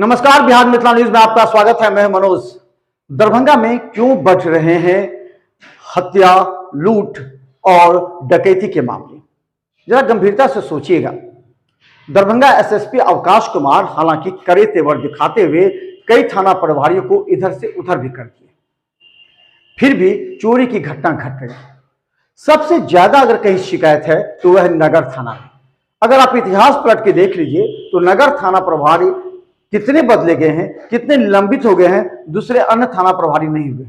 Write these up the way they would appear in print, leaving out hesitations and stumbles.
नमस्कार, बिहार मिथिला न्यूज में आपका स्वागत है। मैं मनोज। दरभंगा में क्यों बढ़ रहे हैं हत्या, लूट और डकैती के मामले? जरा गंभीरता से सोचिएगा। दरभंगा एसएसपी अवकाश कुमार हालांकि कड़े तेवर दिखाते हुए कई थाना प्रभारियों को इधर से उधर भी कर दिए, फिर भी चोरी की घटना घट रही। सबसे ज्यादा अगर कहीं शिकायत है तो वह नगर थाना में। अगर आप इतिहास पलट के देख लीजिए तो नगर थाना प्रभारी कितने बदले गए हैं, कितने निलंबित हो गए हैं, दूसरे अन्य थाना प्रभारी नहीं हुए।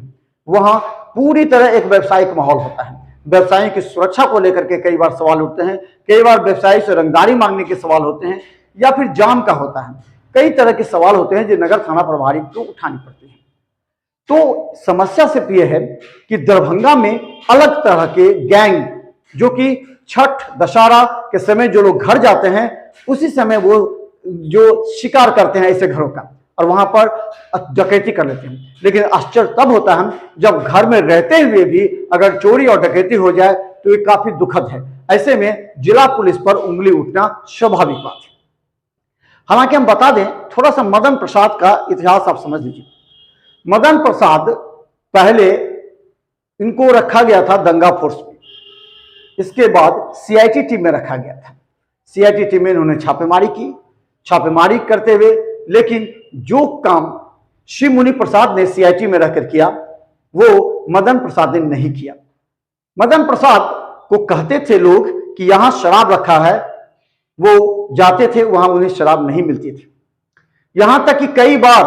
वहां पूरी तरह एक व्यवसायिक माहौल होता है। व्यवसायियों की सुरक्षा को लेकर के कई बार सवाल उठते हैं, कई बार व्यवसायी से रंगदारी मांगने के सवाल होते हैं या फिर जाम का होता है। कई तरह के सवाल होते हैं जो नगर थाना प्रभारी को उठानी पड़ती है। तो समस्या सिर्फ यह है कि दरभंगा में अलग तरह के गैंग, जो कि छठ दशहरा के समय जो लोग घर जाते हैं उसी समय वो जो शिकार करते हैं ऐसे घरों का, और वहां पर डकैती कर लेते हैं। लेकिन आश्चर्य तब होता है जब घर में रहते हुए भी अगर चोरी और डकैती हो जाए तो ये काफी दुखद है। ऐसे में जिला पुलिस पर उंगली उठना स्वाभाविक बात है। हालांकि हम बता दें, थोड़ा सा मदन प्रसाद का इतिहास आप समझ लीजिए। मदन प्रसाद पहले इनको रखा गया था दंगा फोर्स में, इसके बाद सीआईटी टीम में रखा गया था। सीआईटी टीम में इन्होंने छापेमारी की, छापेमारी करते हुए लेकिन जो काम शिव मुनि प्रसाद ने सीआईटी में रहकर किया वो मदन प्रसाद ने नहीं किया। मदन प्रसाद को कहते थे लोग कि यहां शराब रखा है, वो जाते थे, वहां उन्हें शराब नहीं मिलती थी। यहां तक कि कई बार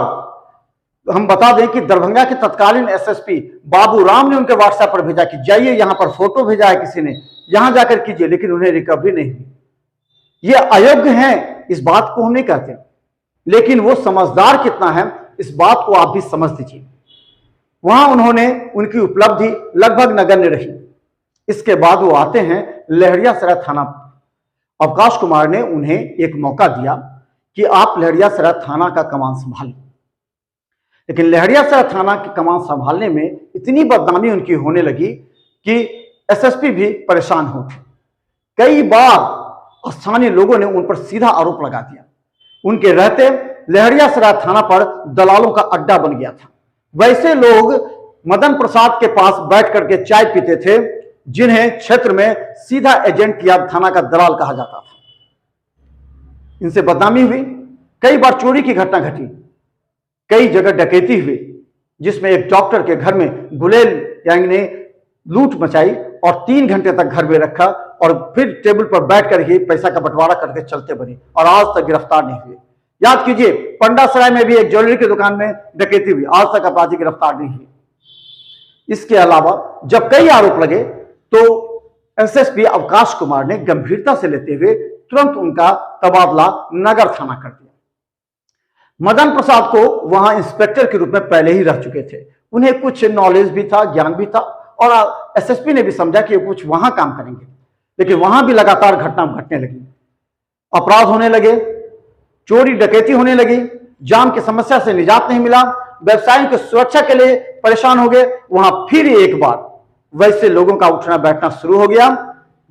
हम बता दें कि दरभंगा के तत्कालीन एसएसपी बाबू राम ने उनके व्हाट्सएप पर भेजा कि जाइए, यहां पर फोटो भेजा है किसी ने, यहां जाकर कीजिए, लेकिन उन्हें रिकवरी नहीं हुई। ये अयोग्य हैं, इस बात को हम नहीं कहते, लेकिन वो समझदार कितना है इस बात को आप भी समझ लीजिए। वहां उन्होंने उनकी उपलब्धि लगभग नगण्य रही। इसके बाद वो आते हैं लहरियासराय थाना। अवकाश कुमार ने उन्हें एक मौका दिया कि आप लहरियासराय थाना का कमान संभालें, लेकिन लहरियासराय थाना की कमान संभालने में इतनी बदनामी उनकी होने लगी कि एसएसपी भी परेशान हो गए। कई बार स्थानीय लोगों ने उन पर सीधा आरोप लगा दिया। उनके रहते लहरियासराय थाना पर दलालों का अड्डा बन गया था। वैसे लोग मदन प्रसाद के पास बैठ करके चाय पीते थे जिन्हें क्षेत्र में सीधा एजेंट या थाना का दलाल कहा जाता था। इनसे बदनामी हुई, कई बार चोरी की घटना घटी, कई जगह डकैती हुई, जिसमें एक डॉक्टर के घर में गुलेल गैंग ने लूट मचाई और 3 घंटे तक घर में रखा और फिर टेबल पर बैठ कर ही पैसा का बंटवारा करके चलते बने और आज तक गिरफ्तार नहीं हुए। याद कीजिए, पंडासराय में भी एक ज्वेलरी की दुकान में डकैती हुई, आज तक अपराधी गिरफ्तार नहीं हुए। इसके अलावा जब कई आरोप लगे तो एसएसपी अवकाश कुमार ने गंभीरता से लेते हुए तुरंत उनका तबादला नगर थाना कर दिया। मदन प्रसाद को वहां इंस्पेक्टर के रूप में पहले ही रह चुके थे, उन्हें कुछ नॉलेज भी था, ज्ञान भी था, और एसएसपी ने भी समझा कि कुछ वहां काम करेंगे। लेकिन वहां भी लगातार घटना घटने लगी, अपराध होने लगे, चोरी डकैती होने लगी, जाम की समस्या से निजात नहीं मिला, व्यवसायियों की सुरक्षा के लिए परेशान हो गए। वहां फिर एक बार वैसे लोगों का उठना बैठना शुरू हो गया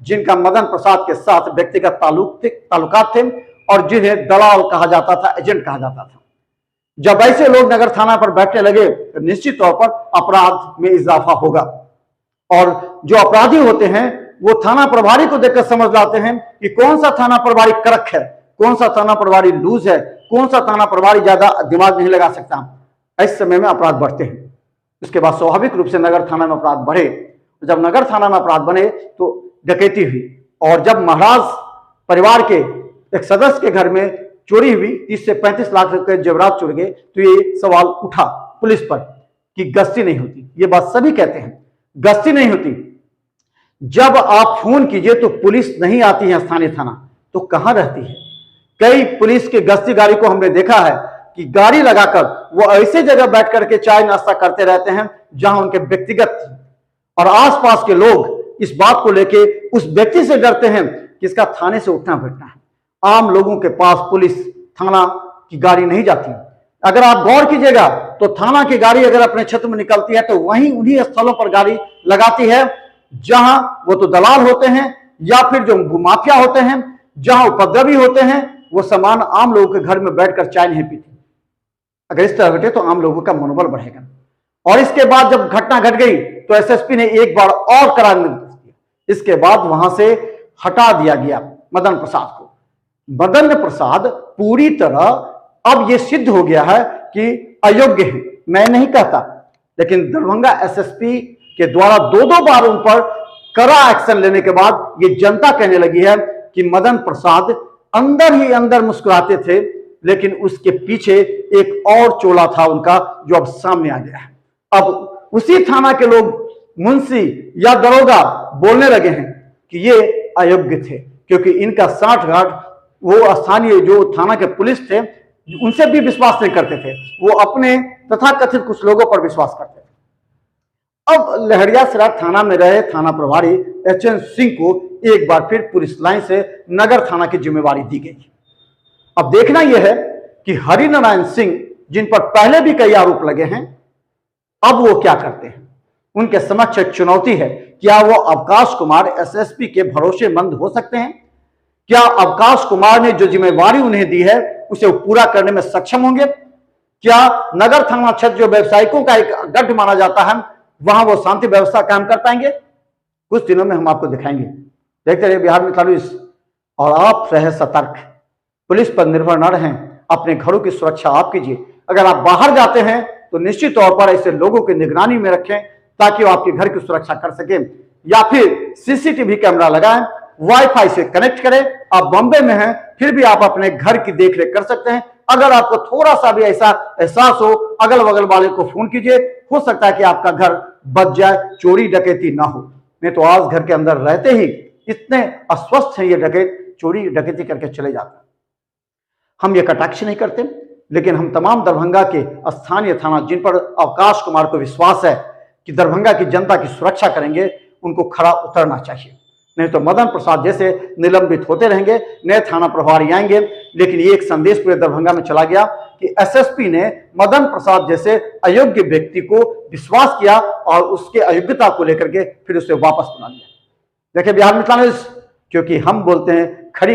जिनका मदन प्रसाद के साथ व्यक्तिगत ताल्लुकात थे और जिन्हें दलाल कहा जाता था, एजेंट कहा जाता था। जब ऐसे लोग नगर थाना पर बैठने लगे तो निश्चित तौर पर अपराध में इजाफा होगा, और जो अपराधी होते हैं वो थाना प्रभारी को देखकर समझ लाते हैं कि कौन सा थाना प्रभारी कड़क है, कौन सा थाना प्रभारी लूज है, कौन सा थाना प्रभारी ज्यादा दिमाग नहीं लगा सकता। इस समय में अपराध बढ़ते हैं। उसके बाद स्वाभाविक रूप से नगर थाना में अपराध बढ़े। जब नगर थाना में अपराध बने तो डकैती हुई, और जब महाराज परिवार के एक सदस्य के घर में चोरी हुई, 30 से 35 लाख रुपए जेवरात चुर गए, तो ये सवाल उठा पुलिस पर कि गश्ती नहीं होती। ये बात सभी कहते हैं, गश्ती नहीं होती। जब आप फोन कीजिए तो पुलिस नहीं आती है स्थानीय थाना, तो कहां रहती है? कई पुलिस के गश्ती गाड़ी को हमने देखा है कि गाड़ी लगाकर वो ऐसे जगह बैठ करके चाय नाश्ता करते रहते हैं जहां उनके व्यक्तिगत और आसपास के लोग इस बात को लेके उस व्यक्ति से डरते हैं कि इसका थाने से उठना बैठना है। आम लोगों के पास पुलिस थाना की गाड़ी नहीं जाती। अगर आप गौर कीजिएगा तो थाना की गाड़ी अगर अपने क्षेत्र में निकलती है तो वहीं उन्हीं स्थलों पर गाड़ी लगाती है जहां वो तो दलाल होते हैं या फिर जो भूमाफिया होते हैं, जहां उपद्रवी होते हैं। वो सामान आम लोगों के घर में बैठकर चाय नहीं पीती, अगर इस तरह घटे तो आम लोगों का मनोबल बढ़ेगा। और इसके बाद जब घटना घट गई तो एसएसपी ने एक बार और कड़ा निर्देश दिया। इसके बाद वहां से हटा दिया गया मदन प्रसाद को। मदन प्रसाद पूरी तरह अब यह सिद्ध हो गया है कि अयोग्य है। मैं नहीं कहता, लेकिन दरभंगा एसएसपी के द्वारा दो बार उन पर कड़ा एक्शन लेने के बाद यह जनता कहने लगी है कि मदन प्रसाद अंदर ही अंदर मुस्कुराते थे, लेकिन उसके पीछे एक और चोला था उनका, जो अब सामने आ गया है। अब उसी थाना के लोग, मुंशी या दरोगा, बोलने लगे हैं कि ये अयोग्य थे, क्योंकि इनका साठगांठ वो स्थानीय जो थाना के पुलिस थे उनसे भी विश्वास नहीं करते थे, वो अपने तथाकथित कुछ लोगों पर विश्वास करते थे। अब लहरियासराय थाना में रहे थाना प्रभारी एचएन सिंह को एक बार फिर पुलिस लाइन से नगर थाना की जिम्मेवारी दी गई। अब देखना यह है कि हरिनारायण सिंह, जिन पर पहले भी कई आरोप लगे हैं, अब वो क्या करते हैं। उनके समक्ष एक चुनौती है, क्या वो अवकाश कुमार एसएसपी के भरोसेमंद हो सकते हैं? क्या अवकाश कुमार ने जो जिम्मेवारी उन्हें दी है उसे वो पूरा करने में सक्षम होंगे? क्या नगर थाना क्षेत्र जो व्यवसायिकों का एक गढ़ माना जाता है, वहां वो शांति व्यवस्था कायम कर पाएंगे? कुछ दिनों में हम आपको दिखाएंगे। देखते रहिए बिहार मित्र न्यूज़, और आप रहे सतर्क, पुलिस पर निर्भर न रहें, अपने घरों की सुरक्षा आप कीजिए। अगर आप बाहर जाते हैं तो निश्चित तौर पर ऐसे लोगों की निगरानी में रखें ताकि वो आपके घर की सुरक्षा कर सके, या फिर सीसीटीवी कैमरा लगाएं, वाईफाई से कनेक्ट करें। आप बॉम्बे में हैं फिर भी आप अपने घर की देखरेख कर सकते हैं। अगर आपको थोड़ा सा भी ऐसा एहसास हो, अगल बगल वाले को फोन कीजिए, हो सकता है कि आपका घर बच जाए, चोरी डकैती ना हो। नहीं तो आज घर के अंदर रहते ही इतने अस्वस्थ हैं ये डकैत, चोरी डकैती करके चले जाते हैं। हम ये कटाक्ष नहीं करते, लेकिन हम तमाम दरभंगा के स्थानीय थाना, जिन पर अवकाश कुमार को विश्वास है कि दरभंगा की जनता की सुरक्षा करेंगे, उनको खरा उतरना चाहिए। नहीं तो मदन प्रसाद जैसे निलंबित होते रहेंगे, नए थाना प्रभारी आएंगे। लेकिन ये एक संदेश पूरे दरभंगा में चला गया कि एसएसपी ने मदन प्रसाद जैसे अयोग्य व्यक्ति को विश्वास किया और उसके अयोग्यता को लेकर के फिर उसे वापस बुला लिया। देखिए बिहार मित्र न्यूज़, क्योंकि हम बोलते हैं खरी